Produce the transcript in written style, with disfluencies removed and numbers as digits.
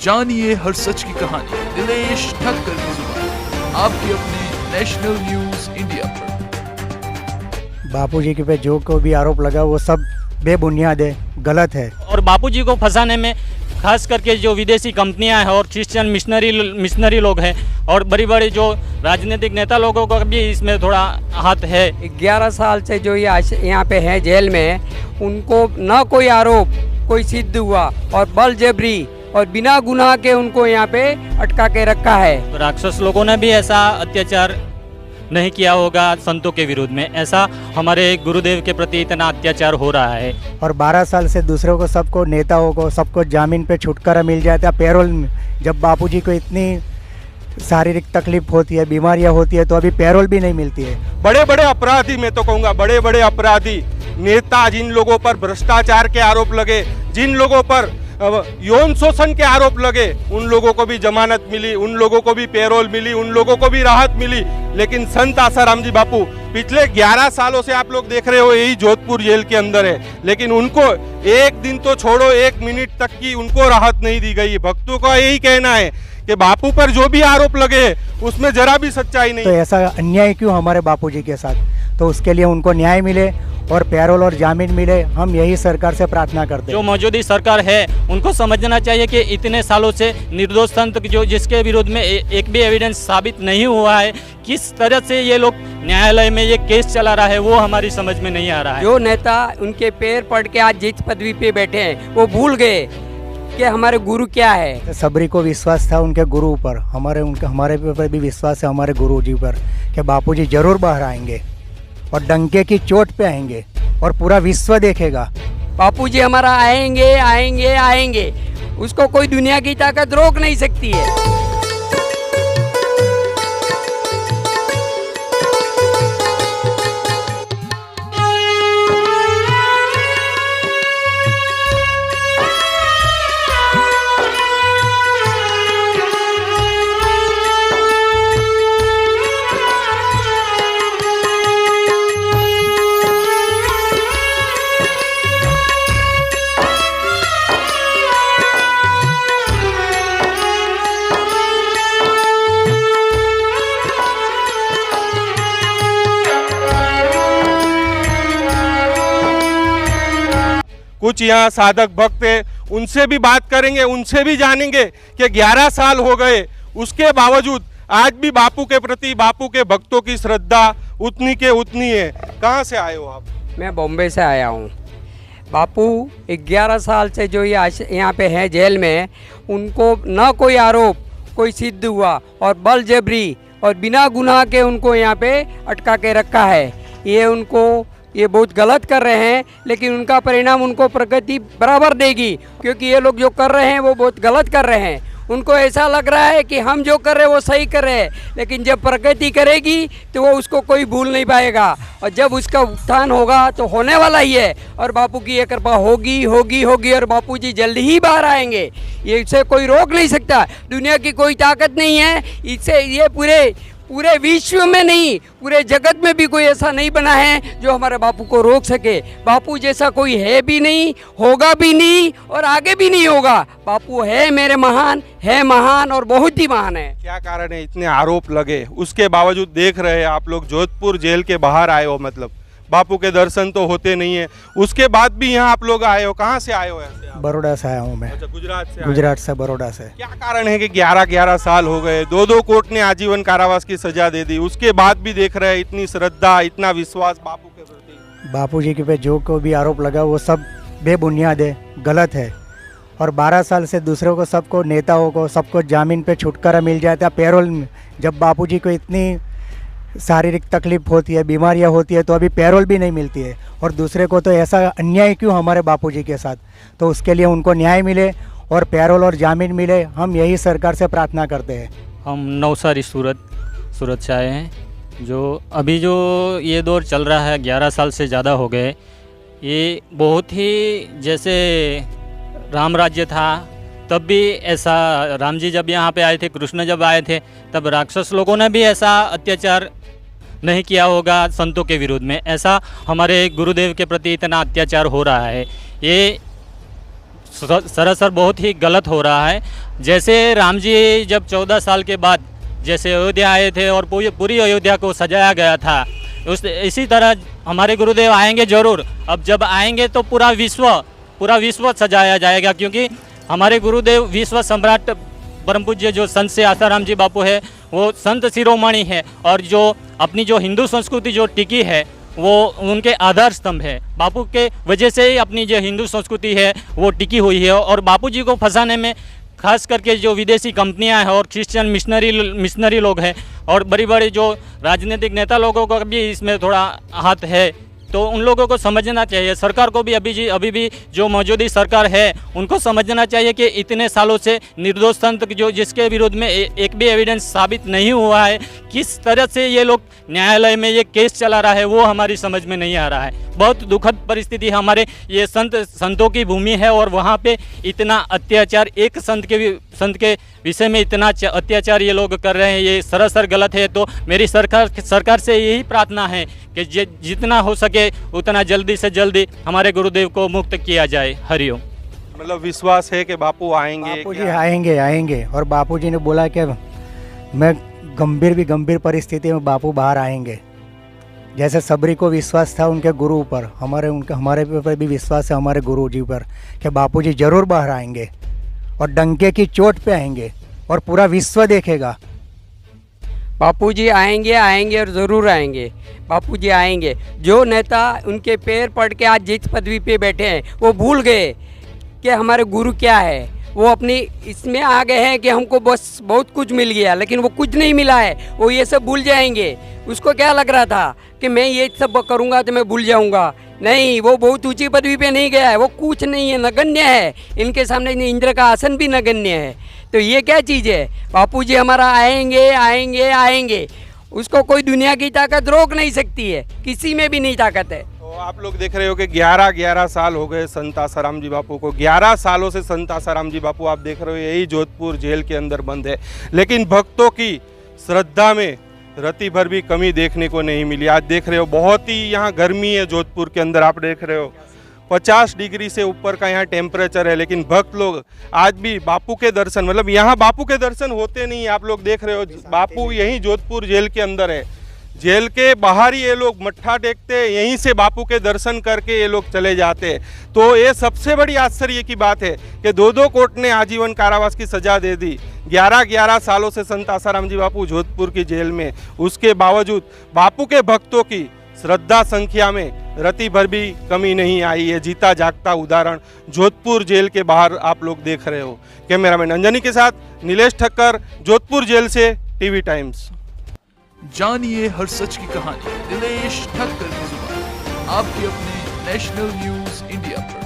जानिए हर सच की कहानी दिनेश ठक्कर की जुबान आपके अपने नेशनल न्यूज इंडिया पर। बापूजी के पे जो को भी आरोप लगा वो सब बेबुनियाद है, गलत है। और बापूजी को फंसाने में खास करके जो विदेशी कंपनियां हैं और क्रिश्चियन मिशनरी लोग हैं और बड़ी बड़ी जो राजनीतिक नेता लोगों का भी इसमें थोड़ा हाथ है। 11 साल से जो ये यहाँ पे है जेल में, उनको न कोई आरोप कोई सिद्ध हुआ और बल जबरी और बिना गुनाह के उनको यहाँ पे अटका के रखा है। राक्षस लोगों ने भी ऐसा अत्याचार नहीं किया होगा संतों के विरुद्ध में, ऐसा हमारे गुरुदेव के प्रति इतना अत्याचार हो रहा है। और 12 साल से दूसरों को, सबको, नेताओं को, सबको जामीन पे छुटकारा मिल जाता है पैरोल में। जब बापूजी को इतनी शारीरिक तकलीफ होती है, बीमारियां होती है, तो अभी पैरोल भी नहीं मिलती है। बड़े बड़े अपराधी, मैं तो कहूँगा बड़े बड़े अपराधी नेता, जिन लोगों पर भ्रष्टाचार के आरोप लगे, जिन लोगों पर यौन शोषण के आरोप लगे, उन लोगों को भी जमानत मिली, उन लोगों को भी पैरोल मिली, उन लोगों को भी राहत मिली। लेकिन संत आसाराम जी बापू पिछले 11 सालों से आप लोग देख रहे हो यही जोधपुर जेल के अंदर है, लेकिन उनको एक दिन तो छोड़ो, 1 मिनट तक की उनको राहत नहीं दी गई। भक्तों का यही कहना है कि बापू पर जो भी आरोप लगे उसमें जरा भी सच्चाई नहीं। तो ऐसा अन्याय क्यों हमारे बापूजी के साथ? तो उसके लिए उनको न्याय मिले और पैरोल और जामीन मिले, हम यही सरकार से प्रार्थना करते हैं। जो मौजूदा सरकार है उनको समझना चाहिए कि इतने सालों से निर्दोष संत जो जिसके विरुद्ध में एक भी एविडेंस साबित नहीं हुआ है, किस तरह से ये लोग न्यायालय में ये केस चला रहा है वो हमारी समझ में नहीं आ रहा है। जो नेता उनके पैर पड़ के आज जिस पदवी पे बैठे हैं वो भूल गए कि हमारे गुरु क्या है। सबरी को विश्वास था उनके गुरु पर, हमारे ऊपर भी विश्वास है, हमारे गुरु जी पर, कि बापूजी जरूर बाहर आएंगे और डंके की चोट पे आएंगे और पूरा विश्व देखेगा। बापूजी हमारा आएंगे आएंगे आएंगे, उसको कोई दुनिया की ताकत रोक नहीं सकती है। कुछ यहाँ साधक भक्त है, उनसे भी बात करेंगे, उनसे भी जानेंगे कि 11 साल हो गए, उसके बावजूद आज भी बापू के प्रति, बापू के भक्तों की श्रद्धा उतनी के उतनी है। कहाँ से आए हो आप? मैं बॉम्बे से आया हूँ। बापू 11 साल से जो ये यहाँ पे है जेल में, उनको न कोई आरोप कोई सिद्ध हुआ और बल जबरी और बिना गुनाह के उनको यहाँ पे अटका के रखा है। ये बहुत गलत कर रहे हैं, लेकिन उनका परिणाम उनको प्रगति बराबर देगी, क्योंकि ये लोग जो कर रहे हैं वो बहुत गलत कर रहे हैं। उनको ऐसा लग रहा है कि हम जो कर रहे हैं वो सही कर रहे हैं, लेकिन जब प्रगति करेगी तो वो उसको कोई भूल नहीं पाएगा, और जब उसका उत्थान होगा तो होने वाला ही है, और बापू की ये कृपा होगी होगी होगी, और बापू जी जल्दी ही बाहर आएंगे। ये इसे कोई रोक नहीं सकता, दुनिया की कोई ताकत नहीं है इससे। ये पूरे विश्व में नहीं, पूरे जगत में भी कोई ऐसा नहीं बना है जो हमारे बापू को रोक सके। बापू जैसा कोई है भी नहीं, होगा भी नहीं और आगे भी नहीं होगा। बापू है मेरे महान, है महान और बहुत ही महान है। क्या कारण है इतने आरोप लगे उसके बावजूद देख रहे हैं आप लोग जोधपुर जेल के बाहर आए हो, मतलब बापू के दर्शन तो होते नहीं है, उसके बाद भी यहाँ आप लोग आए हो। कहाँ से आए हो? ऐसे बड़ौदा से आया हूँ मैं। अच्छा, गुजरात से, बड़ौदा से। क्या कारण है कि 11 साल हो गए, 2 कोर्ट ने आजीवन कारावास की सजा दे दी, उसके बाद भी देख रहे हैं इतनी श्रद्धा, इतना विश्वास बापू के प्रति? बापूजी के पे जो को भी आरोप लगा वो सब बेबुनियाद है, गलत है। और 12 साल से दूसरों को, सबको, नेताओं को, सबको जामीन पे छुटकारा मिल जाता है पैरोल में। जब बापूजी को इतनी शारीरिक तकलीफ होती है, बीमारियां होती है, तो अभी पैरोल भी नहीं मिलती है। और दूसरे को तो ऐसा अन्याय क्यों हमारे बापूजी के साथ? तो उसके लिए उनको न्याय मिले और पैरोल और जामीन मिले, हम यही सरकार से प्रार्थना करते हैं। हम नवसारी सूरत से आए हैं। जो अभी जो ये दौर चल रहा है, 11 साल से ज़्यादा हो गए, ये बहुत ही जैसे राम राज्य था तब भी ऐसा, राम जी जब यहाँ पे आए थे, कृष्ण जब आए थे, तब राक्षस लोगों ने भी ऐसा अत्याचार नहीं किया होगा संतों के विरुद्ध में, ऐसा हमारे गुरुदेव के प्रति इतना अत्याचार हो रहा है। ये सरासर बहुत ही गलत हो रहा है। जैसे राम जी जब 14 साल के बाद जैसे अयोध्या आए थे और पूरी अयोध्या को सजाया गया था, इसी तरह हमारे गुरुदेव आएंगे ज़रूर। अब जब आएंगे तो पूरा विश्व सजाया जाएगा, क्योंकि हमारे गुरुदेव विश्व सम्राट परम पूज्य जो संत से आसाराम जी बापू है वो संत शिरोमणि है, और जो अपनी जो हिंदू संस्कृति जो टिकी है वो उनके आधार स्तंभ है। बापू के वजह से ही अपनी जो हिंदू संस्कृति है वो टिकी हुई है। और बापू जी को फंसाने में खास करके जो विदेशी कंपनियां हैं और क्रिश्चियन मिशनरी लोग हैं और बड़ी बड़ी जो राजनीतिक नेता लोगों का भी इसमें थोड़ा हाथ है, तो उन लोगों को समझना चाहिए। सरकार को भी अभी भी जो मौजूदा सरकार है उनको समझना चाहिए कि इतने सालों से निर्दोष संत जो जिसके विरोध में एक भी एविडेंस साबित नहीं हुआ है, किस तरह से ये लोग न्यायालय में ये केस चला रहा है वो हमारी समझ में नहीं आ रहा है। बहुत दुखद परिस्थिति हमारे ये संतों की भूमि है और वहाँ पे इतना अत्याचार, एक संत के विषय में इतना अत्याचार ये लोग कर रहे हैं, ये सरासर गलत है। तो मेरी सरकार से यही प्रार्थना है कि जितना हो सके उतना जल्दी से जल्दी हमारे गुरुदेव को मुक्त किया जाए। हरिओम। मतलब विश्वास है कि बापू आएंगे? बापू जी आएंगे और बापू जी ने बोला कि मैं गंभीर परिस्थिति में बापू बाहर आएंगे। जैसे सबरी को विश्वास था उनके गुरु पर, हमारे पर भी विश्वास है हमारे गुरु जी पर कि बापू जी जरूर बाहर आएंगे और डंके की चोट पे आएंगे और पूरा विश्व देखेगा। बापूजी आएंगे और ज़रूर आएंगे। बापूजी आएंगे। जो नेता उनके पैर पड़ के आज जिस पदवी पे बैठे हैं वो भूल गए कि हमारे गुरु क्या है। वो अपनी इसमें आ गए हैं कि हमको बस बहुत कुछ मिल गया, लेकिन वो कुछ नहीं मिला है। वो ये सब भूल जाएंगे। उसको क्या लग रहा था कि मैं ये सब करूँगा तो मैं भूल जाऊँगा। नहीं, वो बहुत ऊंची पदवी पे नहीं गया है, वो कुछ नहीं है, नगण्य है। इनके सामने इंद्र का आसन भी नगण्य है। तो ये क्या चीज़ है? बापूजी हमारा आएंगे। उसको कोई दुनिया की ताकत रोक नहीं सकती है, किसी में भी नहीं ताकत है। तो आप लोग देख रहे हो कि 11 साल हो गए संत आसाराम जी बापू को। 11 सालों से संत आसाराम जी बापू आप देख रहे हो यही जोधपुर जेल के अंदर बंद है, लेकिन भक्तों की श्रद्धा में रति भर भी कमी देखने को नहीं मिली। आज देख रहे हो बहुत ही यहाँ गर्मी है जोधपुर के अंदर। आप देख रहे हो 50 डिग्री से ऊपर का यहाँ टेम्परेचर है, लेकिन भक्त लोग आज भी बापू के दर्शन, मतलब यहाँ बापू के दर्शन होते नहीं। आप लोग देख रहे हो बापू यहीं जोधपुर जेल के अंदर है। जेल के बाहर ही ये लोग मत्था टेकते, यहीं से बापू के दर्शन करके ये लोग चले जाते। तो ये सबसे बड़ी आश्चर्य की बात है कि 2 कोर्ट ने आजीवन कारावास की सजा दे दी। 11 सालों से संत आसाराम जी बापू जोधपुर की जेल में, उसके बावजूद बापू के भक्तों की श्रद्धा संख्या में रति भर भी कमी नहीं आई है। जीता जागता उदाहरण जोधपुर जेल के बाहर आप लोग देख रहे हो। कैमरामैन अंजनी के साथ नीलेश ठक्कर, जोधपुर जेल से टीवी टाइम्स। जानिए हर सच की कहानी नीलेश ठक्कर की जुबान, आपके अपने नेशनल न्यूज इंडिया पर।